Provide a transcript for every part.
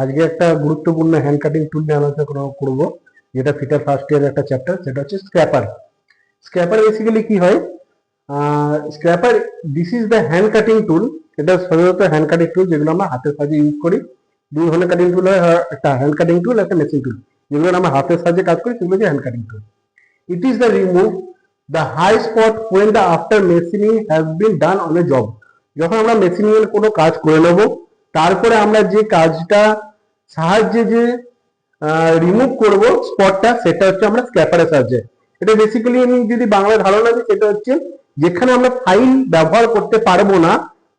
আজকে একটা গুরুত্বপূর্ণ হ্যান্ড কাটিং টুল নিয়ে আলোচনা করব, যেটা ফিটার ফার্স্ট ইয়ারের একটা চ্যাপ্টার, সেটা হচ্ছে স্ক্র্যাপার। স্ক্র্যাপার বেসিক্যালি কি হয়? Scraper, this is the hand cutting tool. এটা সাধারণত হ্যান্ড কাটিং টুল যেগুলো আমরা হাতের সাহায্যে ইউজ করি। দুই ধরনের কাটিং টুল হয়, একটা হ্যান্ড কাটিং টুল, একটা মেশিন টুল। যেগুলো আমরা হাতের সাহায্যে কাজ করি সেগুলো হচ্ছে hand cutting tool. It is the remove the high spot when the after machining has been done on a job. যখন আমরা মেশিনিং এর কোনো কাজ করে নেব, তারপরে আমরা যে কাজটা সাহায্যে যে রিমুভ করব স্পটটা, সেটা হচ্ছে আমরা স্ক্র্যাপারের সাহায্যে। এটা বেসিক্যালি আমি যদি বাংলায় ধারণা দিই, সেটা হচ্ছে যেখানে আমরা ফাইল ব্যবহার করতে পারবো না,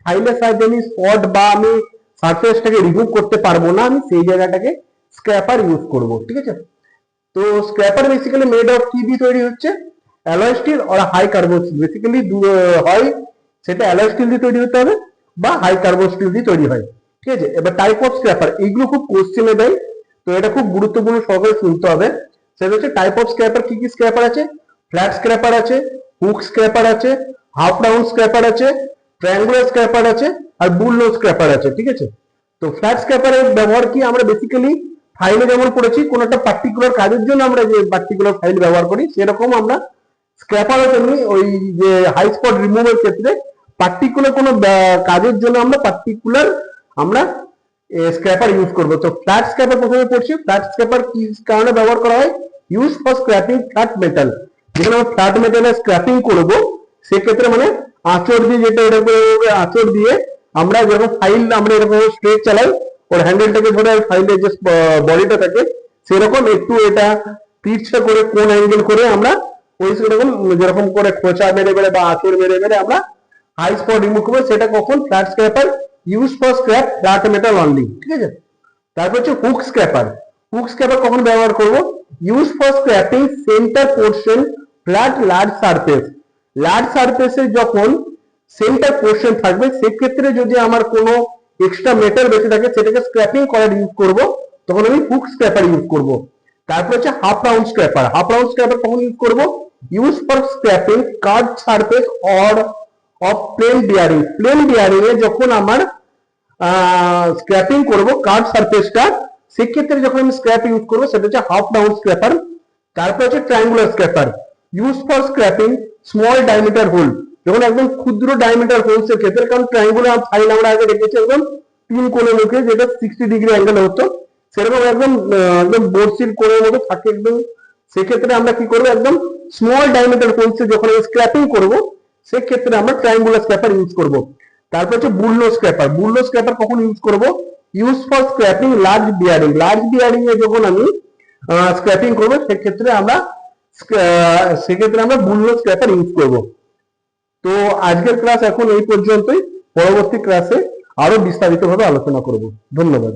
ফাইলের সাহায্যে আমি স্পট বা আমি সারফেসটাকে রিমুভ করতে পারবো না, আমি সেই জায়গাটাকে স্ক্র্যাপার ইউজ করব। ঠিক আছে? তো স্ক্র্যাপার বেসিক্যালি মেড অফ কি দিয়ে তৈরি হচ্ছে? অ্যালয় স্টিল আর হাই কার্বন স্টিল। বেসিক্যালি হয় সেটা অ্যালয় স্টিল দিয়ে তৈরি হতে হবে বা হাই কার্বন স্টিল দিয়ে তৈরি হয়। ঠিক আছে? এবার টাইপ অফ স্ক্র্যাপার, এইগুলো খুব কোশ্চেনে দেয়, তো এটা খুব গুরুত্বপূর্ণ, সহকারে শুনতে হবে। সেটা হচ্ছে টাইপ অফ স্ক্র্যাপার। কি কি স্ক্র্যাপার আছে? ফ্ল্যাট স্ক্র্যাপার আছে, হুক স্ক্র্যাপার আছে, হাফ রাউন্ড স্ক্র্যাপার আছে, ট্রায়াঙ্গুলার স্ক্র্যাপার আছে, আর বুল নোজ স্ক্র্যাপার আছে। ঠিক আছে? তো ফ্ল্যাট স্ক্র্যাপারের ব্যবহার কি? আমরা বেসিক্যালি ফাইলে যেমন পড়েছি, কোন একটা পার্টিকুলার কাজের জন্য আমরা যে পার্টিকুলার ফাইল ব্যবহার করি, সেরকম আমরা স্ক্র্যাপারও তেমনি ওই যে হাই স্পট রিমুভের ক্ষেত্রে পার্টিকুলার কোনো কাজের জন্য আমরা স্ক্র্যাপার ইউজ করবো। তো ফ্ল্যাট স্ক্র্যাপার প্রথমে পড়ছি। ফ্ল্যাট স্ক্র্যাপার কি কারণে ব্যবহার করা হয়? Use for scraping flat metal. যেখানে আমরা ফ্ল্যাট মেটালের স্ক্র্যাপিং করবো, সেক্ষেত্রে মানে আঁচড় দিয়ে, যেটা আঁচড় দিয়ে আমরা যখন ফাইল আমরা এরকম স্ট্রেট চালাই, ওর হ্যান্ডেলটাকে ধরে ফাইলের যে বডিটা থাকে সেরকম একটু এটা তিরছা করে কোন অ্যাঙ্গেল করে আমরা ওই সেরকম যেরকম করে খোঁচা মেরে মেরে বা আঁচড় মেরে মেরে আমরা হাই স্পট রিমুভ করবো। সেটা কখন? Flat scraper use for scrap flat metal only. ঠিক আছে? তারপর হচ্ছে হুক স্ক্র্যাপার। হুক স্ক্র্যাপার কখন ব্যবহার করবো? Use for scraping centre portion flat large surface. Large সারফেসে যখন সেন্টার পোর্শন থাকবে, সেক্ষেত্রে যদি আমার কোনো এক্সট্রা মেটাল বেঁচে থাকে, সেটাকে স্ক্র্যাপিং করার ইউজ করব, তখন আমি হুক স্ক্র্যাপার ইউজ করব। তারপর হচ্ছে half round scraper. Half round scraper কখন ইউজ করব? Use for scraping curve surface or of plane bearing. Plane bearing এ যখন আমার স্ক্র্যাপিং করব কার্ভ সারফেসটা, সেক্ষেত্রে যখন আমি স্ক্র্যাপ ইউজ করবো, সেটা হচ্ছে হাফ রাউন্ড স্ক্র্যাপার। তারপর হচ্ছে triangular scraper, use for scraping small diameter hole. যখন একদম ক্ষুদ্র ডায়ামিটার হোলস এর ক্ষেত্রে, কারণ ট্রায়াঙ্গুলার ফাইল আমরা আগে দেখেছি একদম তিন কোণের মুখে, যেটা 60 ডিগ্রি অ্যাঙ্গেল হতো, সেরকম একদম একদম বড়শির কোণের মতো থাকে একদম। সেক্ষেত্রে আমরা কি করবো? একদম স্মল ডায়ামিটার হোলস এ যখন স্ক্র্যাপিং করবো, সেক্ষেত্রে আমরা ট্রায়াঙ্গুলার স্ক্র্যাপার ইউজ করবো। তারপর হচ্ছে বুলনো স্ক্র্যাপার। বুলনো স্ক্র্যাপার কখন ইউজ করবো? Use for scraping large bearing. Large bearing এ যখন আমি স্ক্র্যাপিং করবো, সেক্ষেত্রে আমরা বুলনো স্ক্র্যাপার ইউজ করবো। তো আজকের ক্লাস এখন এই পর্যন্তই। পরবর্তী ক্লাসে আরো বিস্তারিতভাবে আলোচনা করব। ধন্যবাদ।